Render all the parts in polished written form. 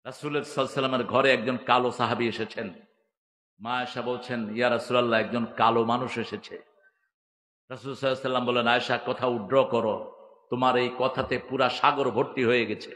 রাসূল সাল্লাল্লাহু আলাইহি ওয়াসাল্লামের ঘরে একজন কালো সাহাবী এসেছেন। মা আয়েশা বলছেন, ইয়া রাসূলুল্লাহ, একজন কালো মানুষ এসেছে। রাসূল সাল্লাল্লাহু আলাইহি ওয়াসাল্লাম বললেন, আয়েশা, কথা উড্র করো, তোমার এই কথাতে পুরা সাগর ভর্তি হয়ে গেছে।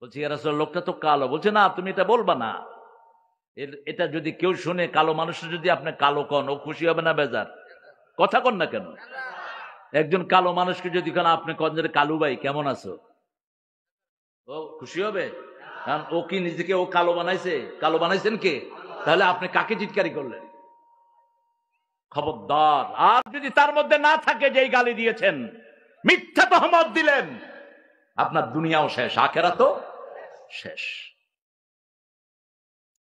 বলছি, ইয়া রাসূলুল্লাহ, লোকটা তো কালো। বলছে, না, তুমি এটা বলবা না। এটা যদি কেউ শুনে, কালো মানুষের যদি আপনি কালো কন, ও খুশি হবে না বেজার? কথা কন না কেন? একজন কালো মানুষকে যদি কেন আপনি কন যে কালু ভাই কেমন আছো, ও খুশি হবে? কারণ ও কি নিজেকে ও কালো বানাইছে? কালো বানাইছেন কে? তাহলে আপনি কাকে চিৎকারি করলেন? খবরদার। আর যদি তার মধ্যে না থাকে যে গালি দিয়েছেন, মিথ্যা তহমত দিলেন, আপনার দুনিয়াও শেষ, আখিরাতও শেষ।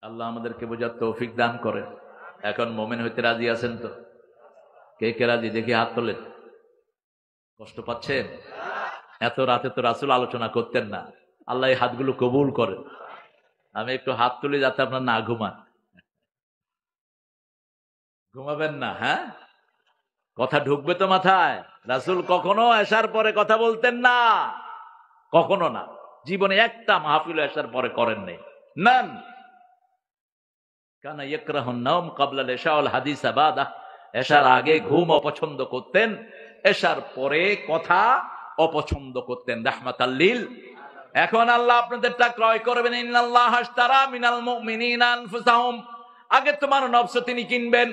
আল্লাহ আমাদেরকে বোঝার তৌফিক দান করেন। এখন মুমিন হইতে রাজি আছেন তো? কে কে রাজি দেখি হাত তোলেন। কষ্ট পাচ্ছেন? এত রাতে তো রাসূল আলোচনা করতেন না। আল্লাহ এই হাতগুলো কবুল করেন। আমি একটু হাত তুলি যাতে আপনার না ঘুমান। ঘুমাবেন না? হ্যাঁ, কথা ঢুকবে তো মাথায়। রাসূল কখনো এশার পরে কথা বলতেন না, কখনো না। জীবনে একটা মাহফিল এশার পরে করেন নাই। নান কানা ইয়াকরাহুন নাওম ক্বাবলা আল-ইশা ওয়াল হাদিসা বাদা। এশার আগে ঘুম অপছন্দ করতেন, এশার পরে কথা অপছন্দ করতেন। রাহমাতাল লিল। এখন আল্লাহ আপনাদেরটা ক্রয় করবেন। ইন্নাল্লাহ আশতারা মিনাল মুমিনিনা আনফুসাহুম। আগে তোমার নফস তিনি কিনবেন,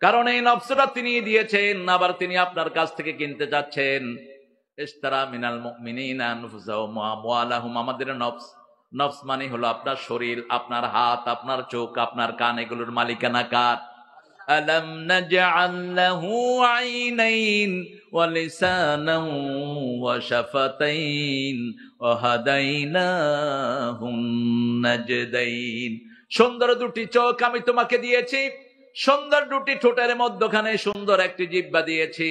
কারণ এই নফসটা তিনি দিয়েছেন, আবার তিনি আপনার কাছ থেকে কিনতে যাচ্ছেন। ইশতারা মিনাল মুমিনিনা আনফুসাহুম ওয়া আমওয়ালাহুম। আমাদের নফস, নফস মানে হলো আপনার শরীর, আপনার হাত, আপনার চোখ, আপনার কান, এগুলোর মালিকানা কার? আলাম নাজআল লাহু আইনাইন ওয়া লিসানান ওয়া শাফাতাইন ওয়া হাদাইনাহুন নাজদাইন। সুন্দর দুটি চোখ আমি তোমাকে দিয়েছি, সুন্দর দুটি ঠোঁটের মধ্যখানে সুন্দর একটি জিহ্বা দিয়েছি।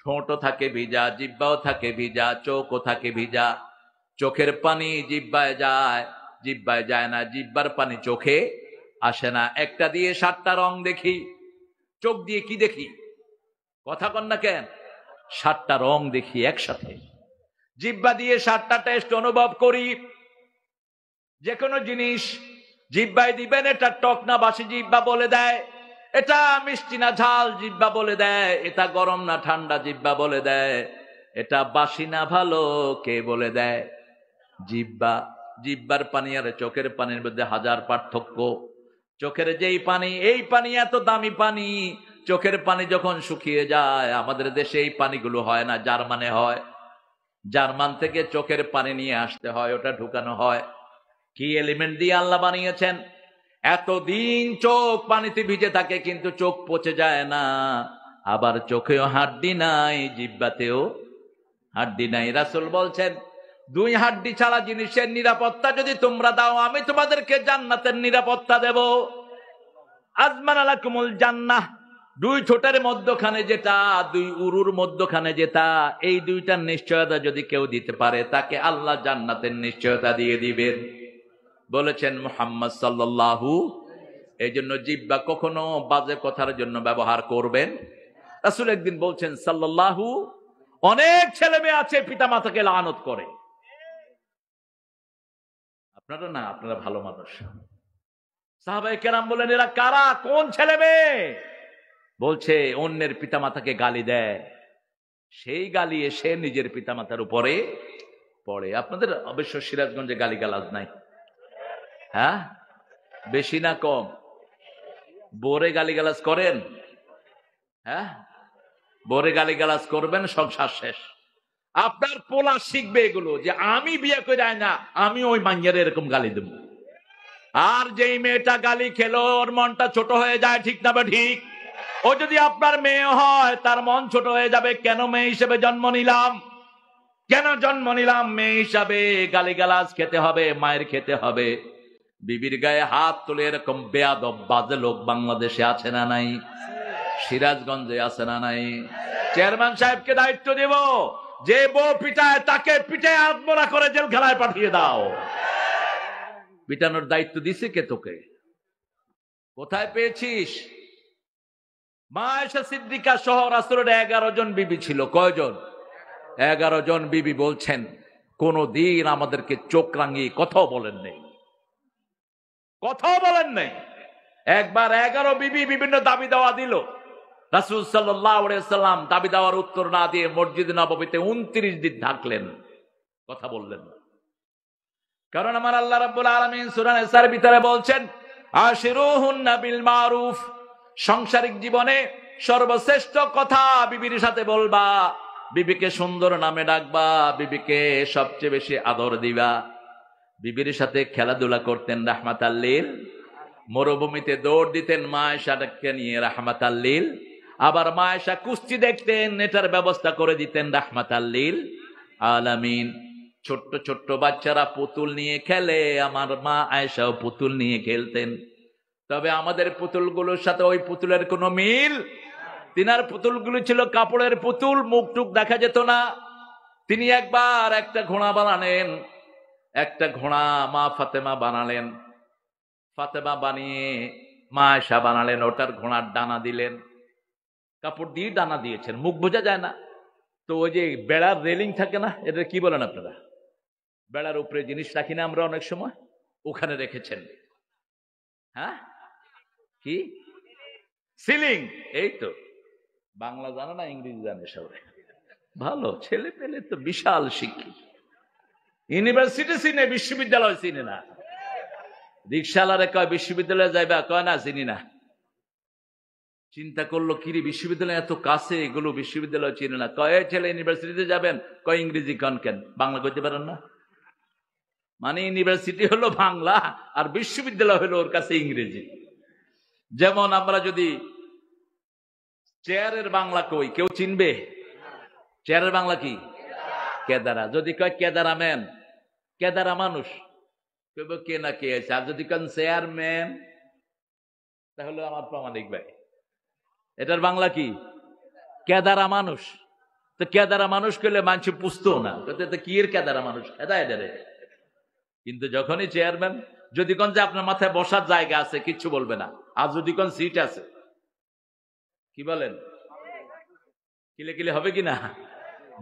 ঠোঁটও থাকে ভিজা, জিহ্বাও থাকে ভিজা, চোখও থাকে ভিজা। চোখের পানি জিহ্বায় যায়, জিহ্বায় যায় না, জিহ্বার পানি চোখে আসে না। একটা দিয়ে 7টা রং দেখি, চোখ দিয়ে কি দেখি? কথা কন না কেন? 7টা রং দেখি একসাথে। জিহ্বা দিয়ে 7টা টেস্ট অনুভব করি। যে কোনো জিনিস জিহ্বায় দিবেন, এটা টক না বাসি জিহ্বা বলে দেয়, এটা মিষ্টি না ঝাল জিহ্বা বলে দেয়, এটা গরম না ঠান্ডা জিহ্বা বলে দেয়, এটা বাসি না ভালো কে বলে দেয়? জিহ্বা। জিহ্বার পানি আর চোখের পানির মধ্যে হাজার পার্থক্য। চোখের যেই পানি, এই পানি এত দামি পানি, চোখের পানি যখন শুকিয়ে যায়, আমাদের দেশে এই পানিগুলো হয় না, জার্মানে হয়। জার্মান থেকে চোখের পানি নিয়ে আসতে হয়, ওটা ঢুকানো হয়। কি এলিমেন্ট দিয়ে আল্লাহ বানিয়েছেন? এতদিন চোখ পানিতে ভিজে থাকে, কিন্তু চোখ পচে যায় না। আবার চোখেও হাড্ডি নাই, জিহ্বাতেও হাড্ডি নাই। রাসূল বলছেন, 2 হাড্ডি ছাড়া জিনিসের নিরাপত্তা যদি তোমরা দাও, আমি তোমাদেরকে জান্নাতের নিরাপত্তা দেব। আজমান আলাকুমুল জান্নাহ। 2 ঠোঁটের মধ্যখানে যেটা, 2 উরুর মধ্যখানে যেটা, এই 2টার নিশ্চয়তা যদি কেউ দিতে পারে, তাকে আল্লাহ জান্নাতের নিশ্চয়তা দিয়ে দিবেন বলেছেন মুহাম্মদ সাল্লাল্লাহু। এই জন্য জিহ্বা কখনো বাজে কথার জন্য ব্যবহার করবেন। রাসূল একদিন বলছেন সাল্লাল্লাহু, অনেক ছেলে মেয়ে আছে পিতা মাতাকে লানত করে। আপনারা না, আপনারা ভালো মানুষ। সাহাবায়ে কেরাম বলেন, এরা কারা, কোন ছেলে মেয়ে? বলছে, অন্যের পিতা মাতাকে গালি দেয়, সেই গালি এসে নিজের পিতা মাতার উপরে পড়ে। আপনাদের অবশ্য সিরাজগঞ্জে গালিগালাজ নাই? হ্যাঁ, বেশি না কম? বোরে গালিগালাজ করেন? হ্যাঁ, বোরে গালিগালাজ করবেন, সংসার শেষ। আপনার পোলা শিখবে এগুলো, যে আমি বিয়ে করে আয় না, আমি ওই মাইয়ারে এরকম গালি দেব। আর যেই মেয়েটা গালি খেলো, ওর মনটা ছোট হয়ে যায়, ঠিক না? ঠিক। ও যদি আপনার মেয়ে হয়, তার মন ছোট হয়ে যাবে। কেন মেয়ে হিসেবে জন্ম নিলাম? কেন জন্ম নিলাম? মেয়ে হিসাবে গালিগালাজ খেতে হবে, মায়ের খেতে হবে। বিবির গায়ে হাত তুলে এরকম বেয়াদব বাজে লোক বাংলাদেশে আছে না নাই? সিরাজগঞ্জে আছে না নাই? চেয়ারম্যান সাহেবকে দায়িত্ব দেব, যে বউ পিটায় তাকে পিটায় আত্মরা করে জেলখানায় পাঠিয়ে দাও। পিটানোর দায়িত্ব দিছে কে তোকে? কোথায় পেয়েছিস? মা আয়েশা সিদ্দিকা সহ রাসূলের 11 জন বিবি ছিল। কয়জন? 11 জন বিবি বলছেন, কোনদিন আমাদেরকে চোখ রাঙিয়ে কথাও বলেন নেই। কথাও বলেন নাই। একবার 11 বিবি বিভিন্ন দাবি দেওয়া দিল, রাসূল সাল্লাল্লাহু আলাইহি ওয়াসাল্লাম দাবি দেওয়ার উত্তর না দিয়ে মসজিদ নববীতে 29 দিন থাকলেন, কথা বললেন না। কারণ আমার আল্লাহ রাব্বুল আলামিন সূরা নিসার ভিতরে বলছেন, আশিরুহুন্না বিল মারুফ, সাংসারিক জীবনে সর্বশ্রেষ্ঠ কথা বিবির সাথে বলবা, বিবিকে সুন্দর নামে ডাকবা, বিবিকে সবচেয়ে বেশি আদর দিবা। বিবির সাথে খেলাধুলা করতেন রাহমাতাল লিল, মরুভূমিতে দৌড় দিতেন মা আয়েশাকে নিয়ে রাহমাতাল লিল, আবার মা আয়েশা কুস্তি দেখতেন, এটার ব্যবস্থা করে দিতেন রাহমাতাল লিল আলামিন। ছোট্ট ছোট্ট বাচ্চারা পুতুল নিয়ে খেলে, আমার মা আয়েশাও পুতুল নিয়ে খেলতেন। তবে আমাদের পুতুলগুলোর সাথে ওই পুতুলের কোনো মিল। তিনার পুতুলগুলো ছিল কাপড়ের পুতুল, মুখ টুক দেখা যেত না। তিনি একবার একটা ঘোড়া বানালেন, একটা ঘোড়া মা ফাতেমা বানালেন, ফাতেমা বানিয়ে মা আয়েশা বানালেন, ওটার ঘোড়ার ডানা দিলেন, কাপড় দিয়ে ডানা দিয়েছেন, মুখ বোঝা যায় না। তো ওই যে বেড়ার রেলিং থাকে না, এটা কি বলেন আপনারা, বেড়ার উপরে জিনিস রাখি না আমরা অনেক সময়, ওখানে রেখেছেন। হ্যাঁ, কি সিলিং? এই তো, বাংলা জানে না, ইংরেজি জানে সবাই। ভালো ছেলে পেলে তো বিশাল শিক্ষিত। ইউনিভার্সিটি চিনে, বিশ্ববিদ্যালয় চিনে না। রিক্সাওয়ালারে কয় বিশ্ববিদ্যালয়ে যাইবা, কয় না চিনি না। চিন্তা করলো কিরে বিশ্ববিদ্যালয় এত কাছে, এগুলো বিশ্ববিদ্যালয় চিনে না। কয় ছেলে ইউনিভার্সিটিতে যাবেন, কয় ইংরেজি কন কেন, বাংলা কইতে পারেন না? মানে ইউনিভার্সিটি হলো বাংলা আর বিশ্ববিদ্যালয় হলো ওর কাছে ইংরেজি। যেমন আমরা যদি চেয়ারের বাংলা কই, কেউ চিনবে? চেয়ারের বাংলা কি? কেদারা। যদি কয় কেদারা ম্যান, কেদারা মানুষ, কেউ কে না কে আছে। আর যদি কেন চেয়ারম্যান, তাহলে আমার প্রামাণিক ভাই, এটার বাংলা কি? কেদারা মানুষ। তো কেদারা মানুষ করলে মানুষ পুষতো না, কি এর কেদারা মানুষ, এটা এটারে। কিন্তু যখনই চেয়ারম্যান, যদি কোন যে আপনার মাথায় বসার জায়গা আছে, কিচ্ছু বলবে না। আর যদি কোন সিট আছে, কি বলেন, কিলে হবে কিনা?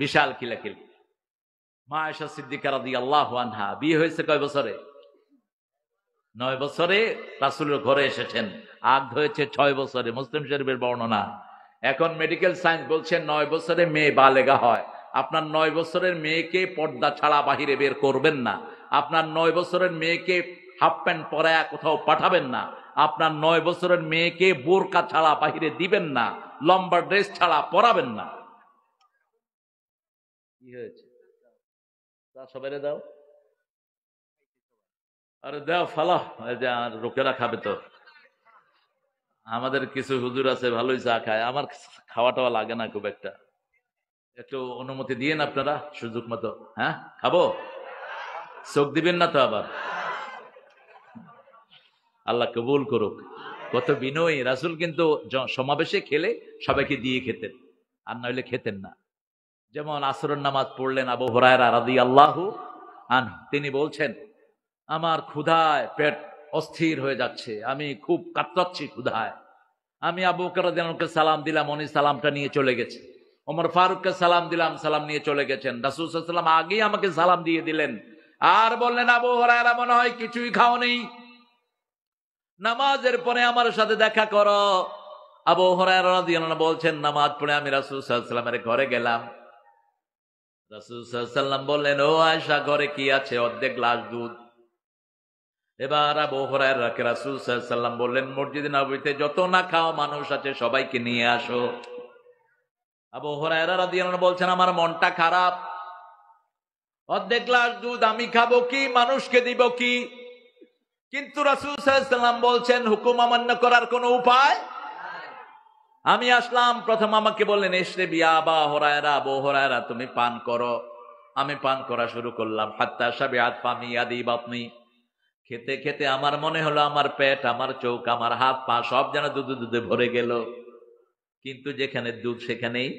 বিশাল কিলাকিলি। মা আয়েশা সিদ্দিকা রাদিয়াল্লাহু আনহা বিয়ে হয়েছে কয় বছরে? 9 বছরে রাসূলের ঘরে এসেছেন। আগ হয়েছে 6 বছরে, মুসলিম শরীফের বর্ণনা। এখন মেডিকেল সায়েন্স বলছে 9 বছরে মেয়ে বালেগা হয়। আপনার 9 বছরের মেয়েকে পর্দা ছাড়া বাহিরে বের করবেন না। আপনার 9 বছরের মেয়েকে হাফ প্যান্ট পরায়া কোথাও পাঠাবেন না। আপনার 9 বছরের মেয়েকে বোরকা ছাড়া বাহিরে দিবেন না, লম্বা ড্রেস ছাড়া পরাবেন না। কি হয়েছে? তা সবাই দাও, আরে দাও ফালা, লোকেরা খাবে তো। আমাদের কিছু হুজুর আছে ভালোই চা খায়, আমার খাওয়া টাওয়া লাগে না খুব একটা। একটু অনুমতি দিয়েন আপনারা সুযোগ মতো। হ্যাঁ, খাবো, চোখ দিবেন না তো আবার। আল্লাহ কবুল করুক। কত বিনয়ী রাসূল, কিন্তু সমাবেশে খেলে সবাইকে দিয়ে খেতেন, আর নইলে খেতেন না। যেমন আসরের নামাজ পড়লেন আবু হুরায়রা রাদিয়াল্লাহু আনহু, তিনি বলছেন আমার ক্ষুধায় পেট অস্থির হয়ে যাচ্ছে, আমি খুব কাতরাচ্ছি ক্ষুধায়। আমি আবু বকর রাদিয়াল্লাহু আনহুকে সালাম দিলাম, উনি সালামটা নিয়ে চলে গেছে। ওমর ফারুককে সালাম দিলাম, সালাম নিয়ে চলে গেছেন। রাসূল সাল্লাল্লাহু আলাইহি ওয়াসাল্লাম আগেই আমাকে সালাম দিয়ে দিলেন, আর বললেন আবু হুরায়রা মনে হয় কিছুই খাওনি, নামাজের পরে আমার সাথে দেখা করো। আবু হুরায়রা রাদিয়াল্লাহু আনহু বলছেন নামাজ পড়ে আমি রাসূল সাল্লাল্লাহু আলাইহি ওয়াসাল্লামের ঘরে গেলাম। রাসূল সাল্লাল্লাহু আলাইহি ওয়াসাল্লাম বললেন, ও আয়েশা ঘরে কি আছে? অর্ধেক গ্লাস দুধ। এবার আবু হুরায়রাকে রাসূল সাল্লাল্লাহু আলাইহি ওয়াসাল্লাম বললেন, মসজিদ নববীতে যত না খাওয়া মানুষ আছে সবাইকে নিয়ে আসো। আবু হুরায়রা রাদিয়াল্লাহু আনহু বলছেন আমার মনটা খারাপ, অর্ধেক গ্লাস দুধ আমি খাবো কি, মানুষকে দিব কি? কিন্তু রাসূল সাল্লাল্লাহু আলাইহি ওয়াসাল্লাম বলছেন হুকুম অমান্য করার কোনো উপায়। আমি আসলাম, প্রথম আমাকে বললেন ইশরাবি ইয়া আবা হুরায়রা, আবু হুরায়রা তুমি পান করো। আমি পান করা শুরু করলাম, হাত্তা শাবিআত ফামি ইয়াদি বাতনি। খেতে খেতে আমার মনে হলো আমার পেট, আমার চোখ, আমার হাত পা সব যেন দুধে ভরে গেল। কিন্তু যেখানে দুধ সেখানেই।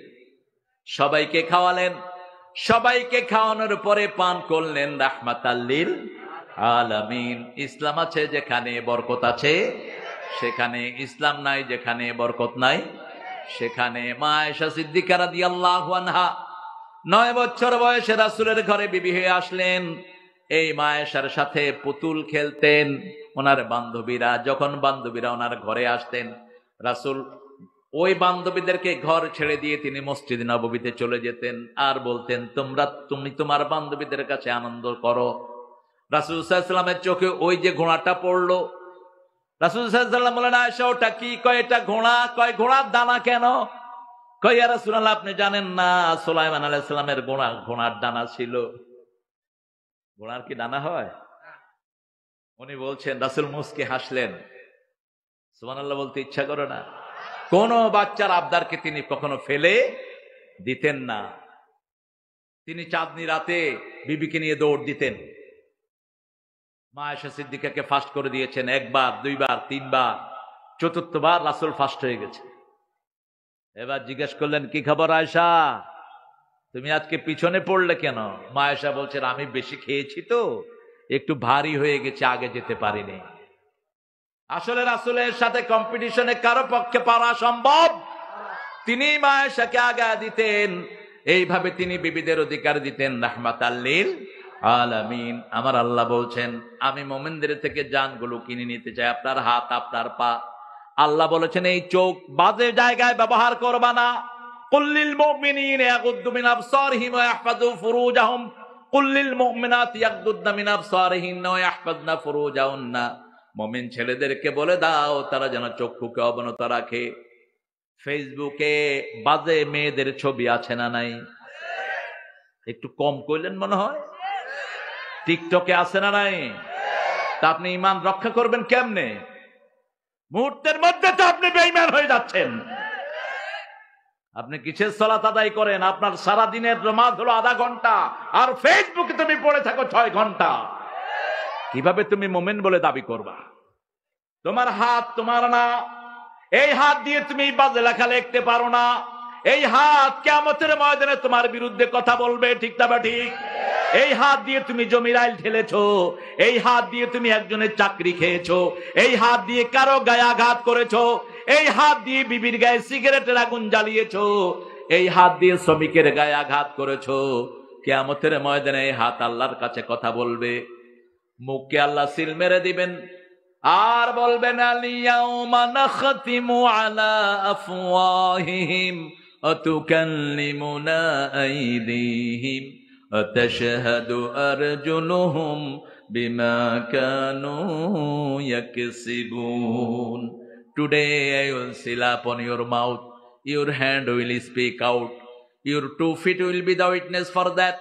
সবাইকে খাওয়ালেন, সবাইকে খাওয়ানোর পরে পান করলেন রাহমাতাল লিল আলামিন। ইসলাম আছে যেখানে বরকত আছে সেখানে, ইসলাম নাই যেখানে বরকত নাই সেখানে। মা আয়েশা সিদ্দিকা রাদিয়াল্লাহু আনহা 9 বছর বয়সে রাসূলের ঘরে বিবি হয়ে আসলেন। এই মা আয়েশার সাথে পুতুল খেলতেন ওনার বান্ধবীরা। যখন বান্ধবীরা ওনার ঘরে আসতেন, রাসূল ওই বান্ধবীদেরকে ঘর ছেড়ে দিয়ে তিনি মসজিদ নববীতে চলে যেতেন আর বলতেন, তুমি তোমার বান্ধবীদের কাছে আনন্দ করো। রাসূল সাল্লাল্লাহু আলাইহি ওয়াসাল্লামের চোখে ওই যে ঘোড়াটা পড়লো, রাসূল সাল্লাল্লাহু আলাইহি ওয়াসাল্লাম বলেন, আয়েশা ওটা কি? কয় এটা ঘোড়া। কয় ঘোড়ার ডানা কেন? কয় ইয়া রাসূলুল্লাহ আপনি জানেন না, সুলাইমান আলাইহিস সালামের ঘোড়ার ডানা ছিল। ঘোড়ার কি ডানা হয়? উনি বলছেন, রাসূল মুস্কি হাসলেন। সুবহানাল্লাহ বলতে ইচ্ছা করে না? কোন বাচ্চার আবদারকে তিনি কখনো ফেলে দিতেন না। তিনি চাঁদনি রাতে বিবিকে নিয়ে দৌড় দিতেন। মা আয়েশা সিদ্দিকাকে ফাস্ট করে দিয়েছেন একবার, দুইবার, তিনবার, চতুর্থবার রাসূল ফাস্ট হয়ে গেছে। এবার জিজ্ঞেস করলেন, কি খবর আয়েশা, তুমি আজকে পিছনে পড়লে কেন? মা আয়েশা বলছেন, আমি বেশি খেয়েছি তো একটু ভারী হয়ে গেছে, আগে যেতে পারিনি। আসলে রাসূলের সাথে কম্পিটিশনে কারো পক্ষে পারা সম্ভব? তিনি মা আয়েশাকে আগে দিতেন। এইভাবে তিনি বিবিদের অধিকার দিতেন রাহমাতাল লিল আলামিন। আমার আল্লাহ বলছেন, আমি মুমিনদের থেকে জানগুলো কিনে নিতে চাই, আপনার হাত, আপনার পা। আল্লাহ বলেছেন, এই চোখ বাজে জায়গায় ব্যবহার করবা না। কুল্লিল মুমিনিনা ইয়াগুদ্দু মিন আবসারিহিম ওয়া ইয়াহফাযু ফুরুজাহুম কুল্লিল মুমিনাতি ইয়াগুদ্দুনা মিন আবসারিহিন্না ওয়া ইয়াহফাযনা ফুরুজাহুন্না। মুমিন ছেলেদেরকে বলে দাও তারা যেন চক্ষুকে অবনত রাখে। ফেসবুকে বাজে মেয়েদের ছবি আছে না নাই? একটু কম কইলেন মনে হয়। টিকটকে আছে না নাই? তা আপনি ঈমান রক্ষা করবেন কেমনে? মুহূর্তের মধ্যে তো আপনি বেঈমান হয়ে যাচ্ছেন। আপনি কিসের সালাত আদায় করেন? আপনার সারা দিনের নামাজ হলো আধা ঘন্টা, আর ফেসবুকে তুমি পড়ে থাকো 6 ঘন্টা। কিভাবে তুমি মুমিন বলে দাবি করবা? তোমার হাত তোমার না, এই হাত দিয়ে তুমি বাজে লেখা লিখতে পারো না। এই হাত কিয়ামতের ময়দানে তোমার বিরুদ্ধে কথা বলবে, ঠিক না ঠিক? এই হাত দিয়ে তুমি জমির আইল ঠেলেছো, এই হাত দিয়ে তুমি একজনের চাকরি খেয়েছো, এই হাত দিয়ে কারো গায়ে আঘাত করেছো, এই হাত দিয়ে বিবির গায়ে সিগারেটের আগুন জ্বালিয়েছো, এই হাত দিয়ে শ্রমিকের গায়ে আঘাত করেছো। কিয়ামতের ময়দানে এই হাত আল্লাহর কাছে কথা বলবে। মুখকে আল্লাহ সিল মেরে দিবেন আর বলবেন, আল-ইয়াউমা নাখতিমু আলা আফওয়াহিহিম ওয়া তুকাল্লিমুনা আইদিহিম ওয়া তাশহাদু আরজুলুহুম বিমা Kanu ইয়াকসিবুন। Today I will seal upon your mouth, your hand will speak out, your 2 feet will be the witness for that.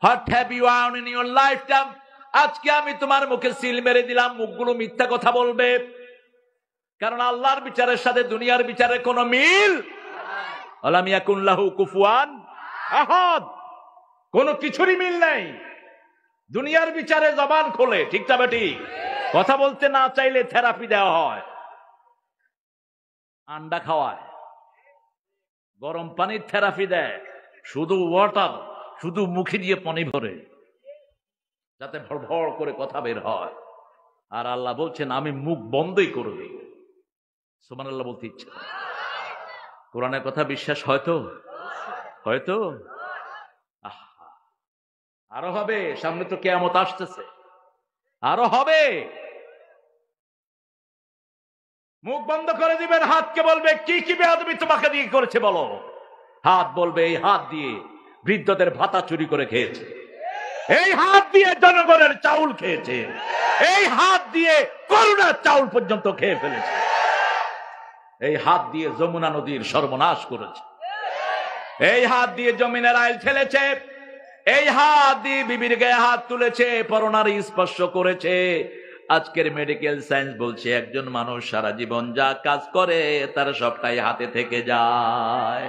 What have you done in your lifetime? আজকে আমি তোমার মুখে সিল মেরে দিলাম, মুখগুলো মিথ্যা কথা বলবে। কারণ আল্লাহর বিচারের সাথে দুনিয়ার বিচারের কোনো মিল। আলাম ইয়াকুন লাহু কুফুয়ান আহাদ, কোনো কিছুরই মিল নাই। দুনিয়ার বিচারে জবান খোলে, ঠিক না ঠিক? কথা বলতে না চাইলে থেরাপি দেওয়া হয়, আন্ডা খাওয়ায়, গরম পানির থেরাপি দেয়, শুধু ওয়াটার, শুধু মুখে দিয়ে পানি ভরে যাতে ভড় করে কথা বের হয়। আর আল্লাহ বলছেন, আমি মুখ বন্ধই করে দিই। সুবহানাল্লাহ বলতে ইচ্ছা। কোরআনের কথা বিশ্বাস হয়তো হয়তো আরো হবে, সামনে তো কিয়ামত আসতেছে, আরো হবে। মুখ বন্ধ করে দিবেন। হাতকে বলবে, কি কি বেয়াদবি তোমাকে দিয়ে করেছে বলো। হাত বলবে, এই হাত দিয়ে বৃদ্ধদের ভাতা চুরি করে খেয়েছে, এই হাত দিয়ে জনগণের চাউল খেয়েছে, এই হাত দিয়ে করুণার চাউল পর্যন্ত খেয়ে ফেলেছে, এই হাত দিয়ে যমুনা নদীর সর্বনাশ করেছে, এই হাত দিয়ে জমিনের আইল ঠেলেছে, এই হাত দিয়ে বিবির গায়ে হাত তুলেছে, পরনারী স্পর্শ করেছে। আজকের মেডিকেল সায়েন্স বলছে, একজন মানুষ সারা জীবন যা কাজ করে তার সবটাই হাতে থেকে যায়।